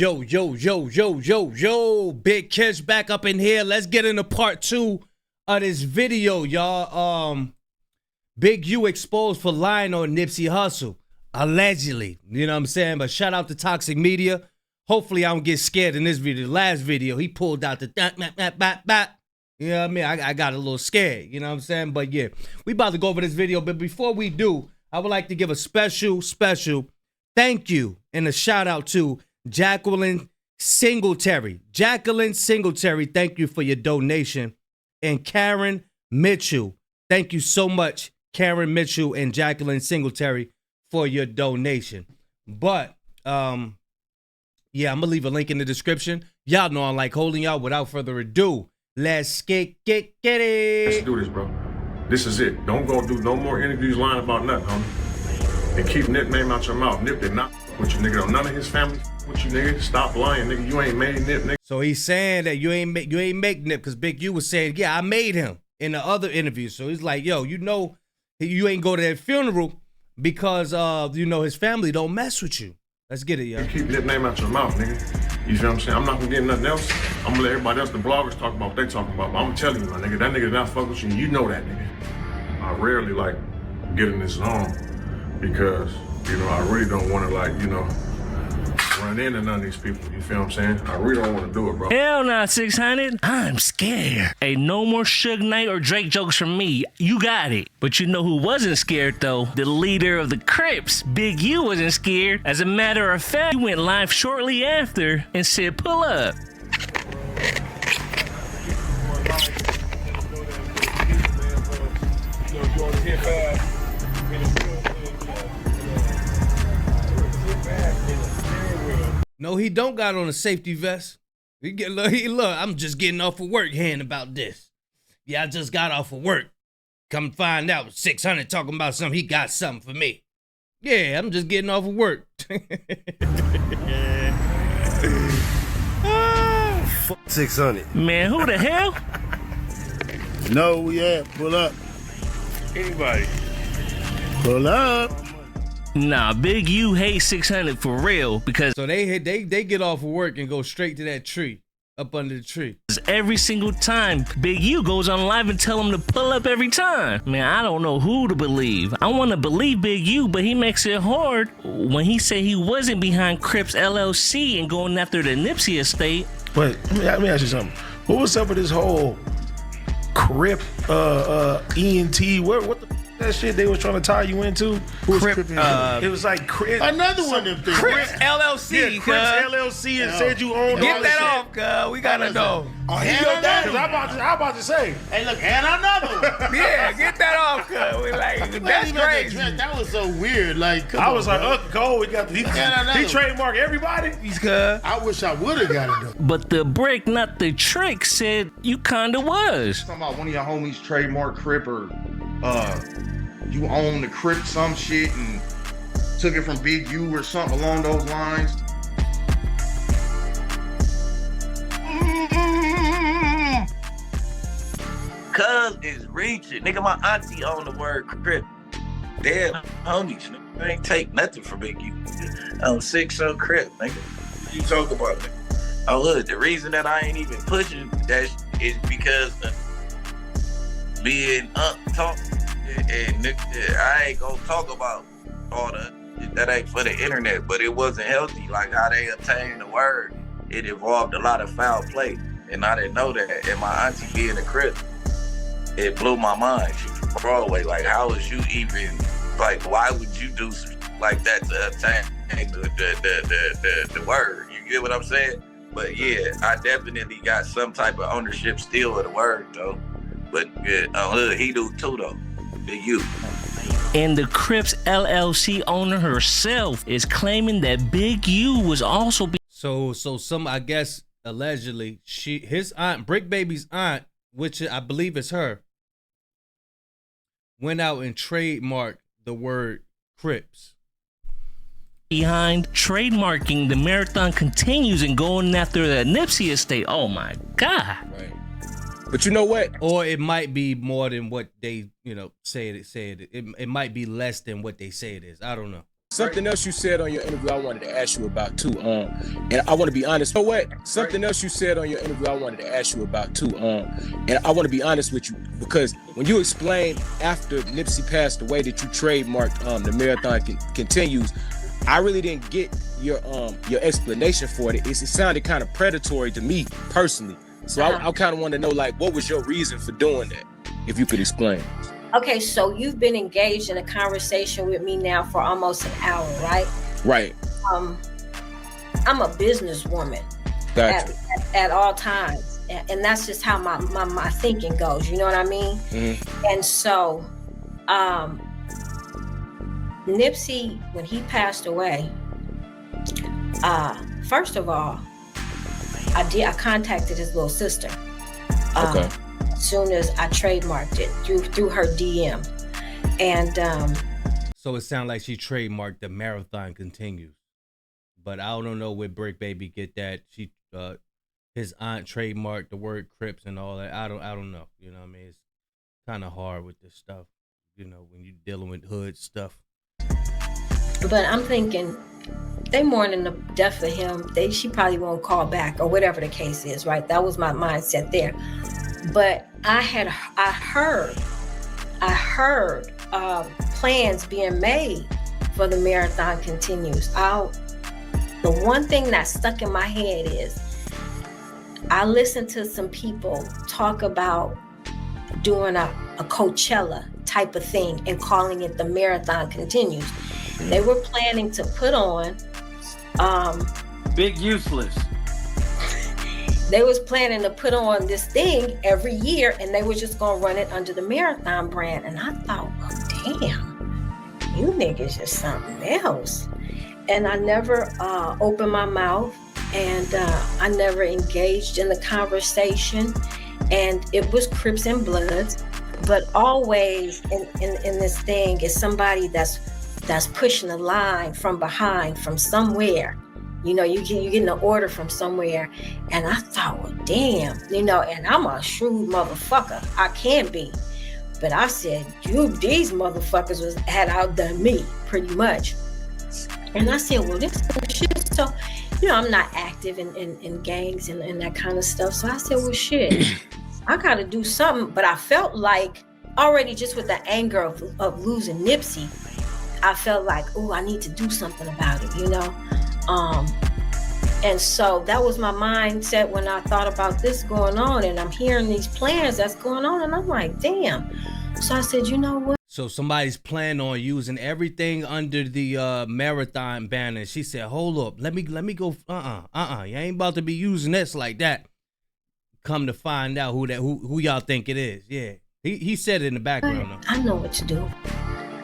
Yo. Big Kish back up in here. Let's get into part 2 of this video, y'all. Big U exposed for lying on Nipsey Hussle. Allegedly. You know what I'm saying? But shout out to Toxic Media. Hopefully I don't get scared in this video. The last video, he pulled out the you know what I mean? I got a little scared. You know what I'm saying? But yeah, we about to go over this video. But before we do, I would like to give a special thank you and a shout out to Jacqueline Singletary. Jacqueline Singletary, thank you for your donation. And Karen Mitchell, thank you so much, Karen Mitchell and Jacqueline Singletary, for your donation. But yeah, I'm gonna leave a link in the description. Y'all know I like holding y'all. Without further ado, let's get it. Let's do this, bro. This is it. Don't go do no more interviews lying about nothing, homie. And keep Nip name out your mouth. Nip did not with you, nigga. None of his family with you, nigga. Stop lying, nigga. You ain't made Nip, nigga. So he's saying that you ain't make Nip, because Big U was saying, yeah, I made him in the other interview. So he's like, yo, you know, you ain't go to that funeral because you know, his family don't mess with you. Let's get it, yo. Keep Nip name out your mouth, nigga. You feel what I'm saying? I'm not gonna get nothing else. I'm gonna let everybody else, the bloggers, talk about what they talking about. But I'm telling you, my nigga, that nigga not fuck with you. You know that, nigga. I rarely like getting this on because, you know, I really don't want to, like, you know, run into none of these people. You feel what I'm saying? I really don't want to do it, bro. Hell nah, 600. I'm scared. Ain't no more Suge Knight or Drake jokes from me. You got it. But you know who wasn't scared, though? The leader of the Crips. Big U wasn't scared. As a matter of fact, he went live shortly after and said, pull up. No, he don't got on a safety vest. Look, I'm just getting off of work hearing about this. Yeah, I just got off of work. Come find out 600 talking about something. He got something for me. Yeah, I'm just getting off of work. Fuck 600. Man, who the hell? No, we at. Pull up. Anybody? Pull up. Nah, Big U hates 600 for real because So they get off of work and go straight to that tree, up under the tree. every single time Big U goes on live and tell him to pull up every time. Man, I don't know who to believe. I want to believe Big U, but he makes it hard when he said he wasn't behind Crips LLC and going after the Nipsey estate. But let me ask you something. What was up with this whole Crip, ENT? What the that shit they was trying to tie you into? Crip, it was like Crip. Another one of them things. Crips LLC, Yeah, Crips LLC and said you owned all Get that shit. off, cuz. We gotta know. Oh, And and another one. I'm about to say. Hey, look, and another one. Yeah, get that off, cuz. We like, that's crazy. That was so weird. Like, come I on, was like, bro. Cole, he trademarked everybody. He's cuz. I wish I would have got it though. But the brick, not the trick, said you kinda was. Talking about one of your homies trademark Crip or you own the Crip some shit and took it from Big U or something along those lines. Cuz is reaching. Nigga, my auntie owned the word Crip. Damn, homies. Nigga, ain't take nothing from Big U. I'm 6 Crip, nigga. What you talking about, nigga? Oh, look, the reason that I ain't even pushing that is because being talk. And I ain't gonna talk about all that ain't for the internet, but it wasn't healthy. Like how they obtained the word, it involved a lot of foul play, and I didn't know that. And my auntie being a Crip, it blew my mind. She from Broadway. Like, how was you even like? Why would you do like that to obtain the word? You get what I'm saying? But yeah, I definitely got some type of ownership still of the word though. But yeah, he do too though. Big U. And the Crips LLC owner herself is claiming that Big U was also So some, I guess, allegedly, his aunt, Brick Baby's aunt, which I believe is her, went out and trademarked the word Crips. behind trademarking. The marathon continues and going after the Nipsey estate. Oh my God. Right. But you know what? Or it might be more than what they, you know, say it. It might be less than what they say it is. I don't know. Something else you said on your interview I wanted to ask you about too. And I want to be honest. You know what? Something else you said on your interview I wanted to ask you about too. And I want to be honest with you because when you explained after Nipsey passed away that you trademarked the Marathon Continues, I really didn't get your explanation for it. It sounded kind of predatory to me personally. So I kind of want to know, like, what was your reason for doing that? If you could explain. Okay, so you've been engaged in a conversation with me now for almost an hour, right? Right. I'm a businesswoman Gotcha. at all times. And that's just how my thinking goes. You know what I mean? Mm-hmm. And so Nipsey, when he passed away, first of all, I contacted his little sister. Okay. As soon as I trademarked it through her DM. And so it sounds like she trademarked the Marathon Continues. But I don't know where Brick Baby get that. She his aunt trademarked the word Crips and all that. I don't know. You know what I mean? It's kind of hard with this stuff, you know, when you're dealing with hood stuff. But I'm thinking they mourning the death of him. She probably won't call back or whatever the case is, right? That was my mindset there. But I heard plans being made for the Marathon Continues. The one thing that stuck in my head is I listened to some people talk about doing a Coachella type of thing and calling it the Marathon Continues. They were planning to put on Big Useless. They was planning to put on this thing every year, and they were just gonna run it under the Marathon brand. And I thought, oh, damn, you niggas just something else. And I never opened my mouth, and I never engaged in the conversation. And it was Crips and Bloods, but always in this thing is somebody that's pushing the line from behind, from somewhere. You know, you're getting an order from somewhere. And I thought, well, damn, you know, and I'm a shrewd motherfucker. I can be. But I said, these motherfuckers had outdone me pretty much. And I said, well, this shit. So, you know, I'm not active in gangs and that kind of stuff. So I said, well, shit, I got to do something. But I felt like already just with the anger of losing Nipsey, I felt like, oh, I need to do something about it, you know? And so that was my mindset when I thought about this going on, and I'm hearing these plans that's going on, and I'm like, damn. So I said, you know what? So somebody's planning on using everything under the Marathon banner. She said, hold up, let me go. You ain't about to be using this like that. Come to find out who y'all think it is. Yeah, he said it in the background though. I know what to do.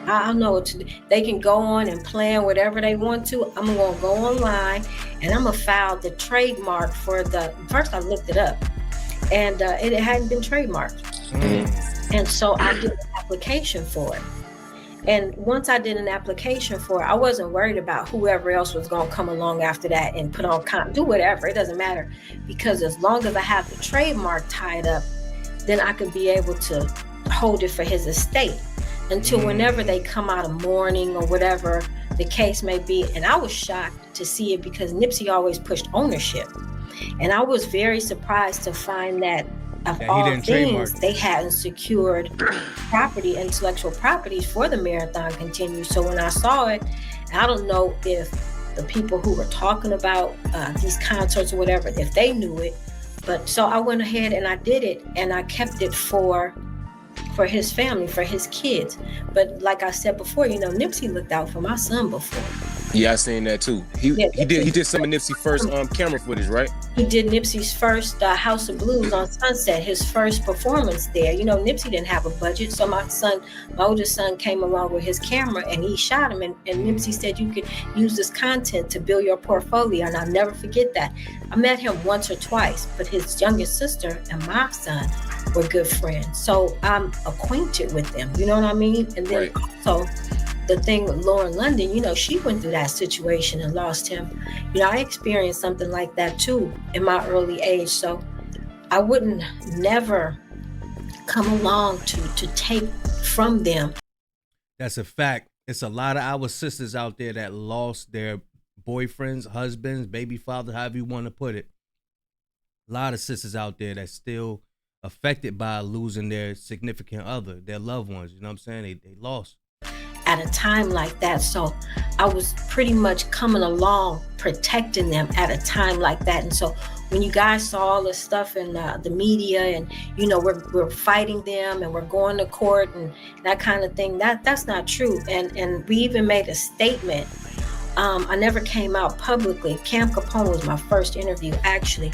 I know what to do. They can go on and plan whatever they want to. I'm going to go online and I'm going to file the trademark for first I looked it up and it hadn't been trademarked. And so I did an application for it. And once I did an application for it, I wasn't worried about whoever else was going to come along after that and put on, do whatever. It doesn't matter. Because as long as I have the trademark tied up, then I could be able to hold it for his estate until whenever they come out of mourning or whatever the case may be. And I was shocked to see it because Nipsey always pushed ownership. And I was very surprised to find that of all things, they hadn't secured intellectual properties for the Marathon Continues. So when I saw it, I don't know if the people who were talking about these concerts or whatever, if they knew it, but so I went ahead and I did it, and I kept it for his family, for his kids. But like I said before, you know, Nipsey looked out for my son before. Yeah, I seen that too. He did some of Nipsey's first camera footage, right? He did Nipsey's first House of Blues on Sunset, his first performance there. You know, Nipsey didn't have a budget, so my oldest son came along with his camera and he shot him. And Nipsey said, you could use this content to build your portfolio. And I'll never forget that. I met him once or twice, but his youngest sister and my son were good friends. So I'm acquainted with them, you know what I mean? And then also the thing with Lauren London, you know, she went through that situation and lost him. You know, I experienced something like that too in my early age. So I wouldn't never come along to take from them. That's a fact. It's a lot of our sisters out there that lost their boyfriends, husbands, baby father, however you want to put it. A lot of sisters out there that's still affected by losing their significant other, their loved ones. You know what I'm saying? They lost. At a time like that. So I was pretty much coming along, protecting them at a time like that. And so when you guys saw all this stuff in the media and, you know, we're fighting them and we're going to court and that kind of thing, that's not true. And we even made a statement. I never came out publicly. Cam Capone was my first interview, actually.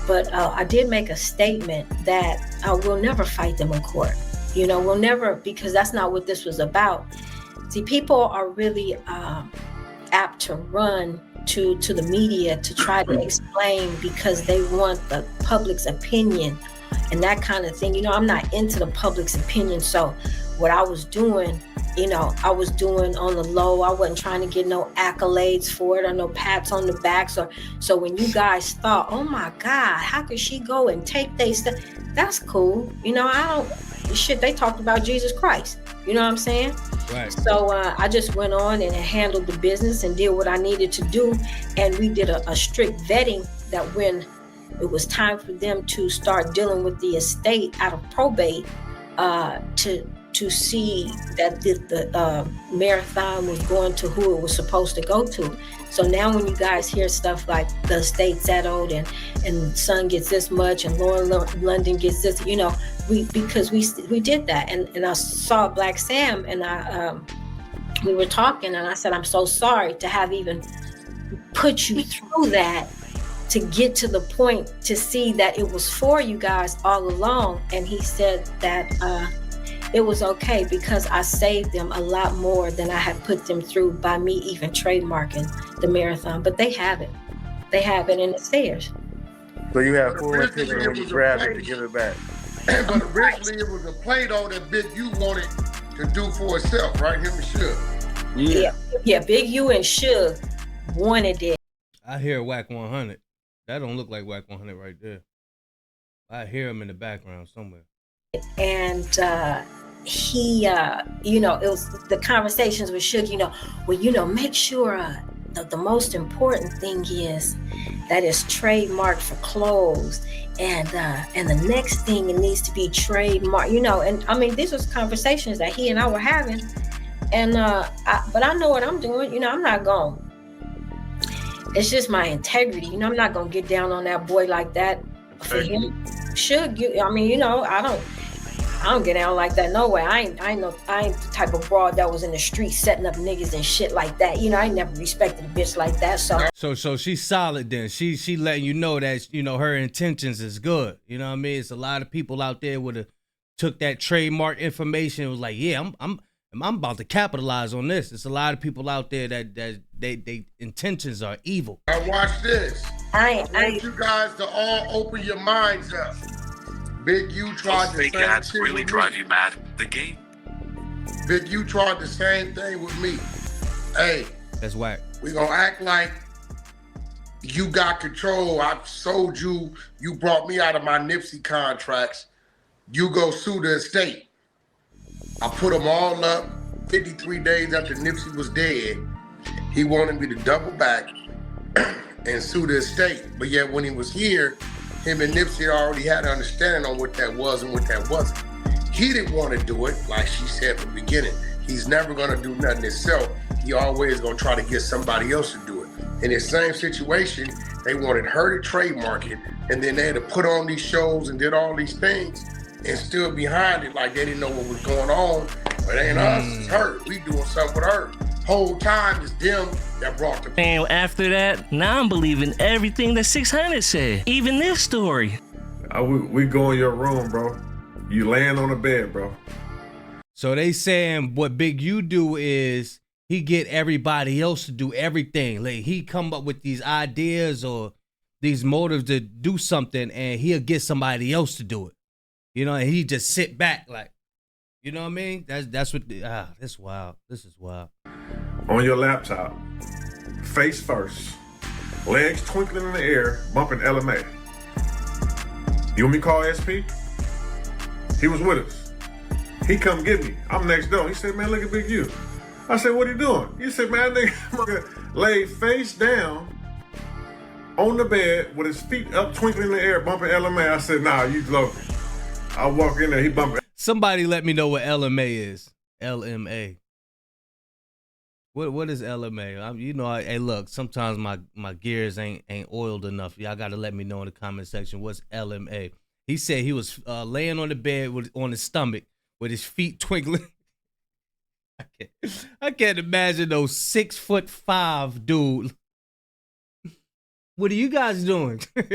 But I did make a statement that we'll never fight them in court. You know, we'll never, because that's not what this was about. See, people are really apt to run to the media to try to explain because they want the public's opinion and that kind of thing. You know, I'm not into the public's opinion. So what I was doing, you know, I was doing on the low. I wasn't trying to get no accolades for it or no pats on the backs. So when you guys thought, oh my God, how could she go and take their stuff? That's cool. You know, they talked about Jesus Christ. You know what I'm saying? Right. So I just went on and handled the business and did what I needed to do. And we did a strict vetting that when it was time for them to start dealing with the estate out of probate, to see that the marathon was going to who it was supposed to go to. So now when you guys hear stuff like the estate settled and son gets this much and Lauren London gets this, you know, because we did that. And I saw Black Sam and we were talking and I said, I'm so sorry to have even put you through that to get to the point to see that it was for you guys all along. And he said that it was okay because I saved them a lot more than I had put them through by me even trademarking the marathon. But they have it. They have it and it's theirs. So you have full intention when you grab it to give it back. But originally it was a Play-Doh that Big U wanted to do for itself, right? Him and Suge. Yeah, Big U and Suge wanted it. I hear Whack 100. That don't look like Whack 100 right there. I hear him in the background somewhere. And he, you know, it was the conversations with Suge, you know, well, you know, make sure the most important thing is that it's trademarked for clothes. And the next thing, it needs to be trademarked, you know. And I mean, these was conversations that he and I were having. And but I know what I'm doing. You know, I'm not going. It's just my integrity. You know, I'm not going to get down on that boy like that for him. Suge, I mean, you know, I don't get down like that. No way. I ain't the type of broad that was in the street setting up niggas and shit like that. You know, I never respected a bitch like that. So she's solid then. She letting you know that, you know, her intentions is good. You know what I mean? It's a lot of people out there would have took that trademark information and was like, yeah, I'm about to capitalize on this. There's a lot of people out there that they intentions are evil. Now watch this. I want you guys to all open your minds up. Big U tried the same ads really drive you mad. The game. Big U tried the same thing with me. Hey, that's whack. We gonna act like you got control. I sold you. You brought me out of my Nipsey contracts. You go sue the estate. I put them all up 53 days after Nipsey was dead. He wanted me to double back and sue the estate. But yet when he was here, him and Nipsey already had an understanding on what that was and what that wasn't. He didn't want to do it, like she said from the beginning. He's never gonna do nothing himself. He always gonna try to get somebody else to do it. In the same situation, they wanted her to trademark it, and then they had to put on these shows and did all these things and stood behind it like they didn't know what was going on. But it ain't us, it's her. We doing something with her. Whole time it's them that brought the. And after that, now I'm believing everything that 600 said. Even this story. We go in your room, bro. You laying on the bed, bro. So they saying what Big U do is he get everybody else to do everything. Like he come up with these ideas or these motives to do something, and he'll get somebody else to do it. You know, and he just sit back like, you know what I mean? That's what. That's wild. This is wild. On your laptop, face first, legs twinkling in the air, bumping LMA. You want me to call SP? He was with us. He come get me. I'm next door. He said, man, look at Big U. I said, what are you doing? He said, man, nigga laid face down on the bed with his feet up, twinkling in the air, bumping LMA. I said, nah, you joking. I walk in there, he bumping. Somebody let me know what LMA is. LMA. What is LMA? You know, hey, look, sometimes my gears ain't oiled enough. Y'all got to let me know in the comment section what's LMA. He said he was laying on the bed on his stomach with his feet twinkling. I can't imagine those 6'5" dude. What are you guys doing? LMA.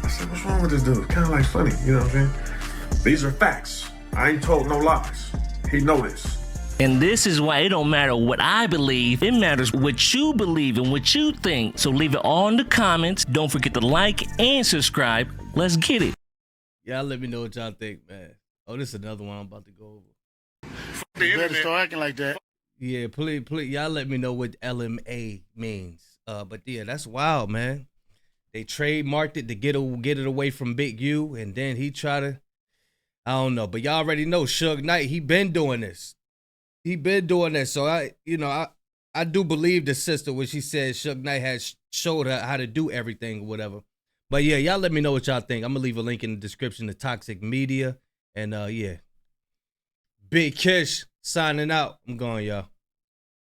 I said, what's wrong with this dude? It's kind of like funny, you know what I'm saying? These are facts. I ain't told no lies. He know this. And this is why it don't matter what I believe. It matters what you believe and what you think. So leave it all in the comments. Don't forget to like and subscribe. Let's get it. Y'all let me know what y'all think, man. Oh, this is another one I'm about to go over. You better start acting like that. Yeah, please, y'all let me know what LMA means. But yeah, that's wild, man. They trademarked it to get it away from Big U, and then he try to, I don't know. But y'all already know Suge Knight, he been doing this. So I do believe the sister when she said Suge Knight has showed her how to do everything or whatever. But yeah, y'all let me know what y'all think. I'm gonna leave a link in the description to Toxic Media. And yeah. Big Kish signing out. I'm going, y'all.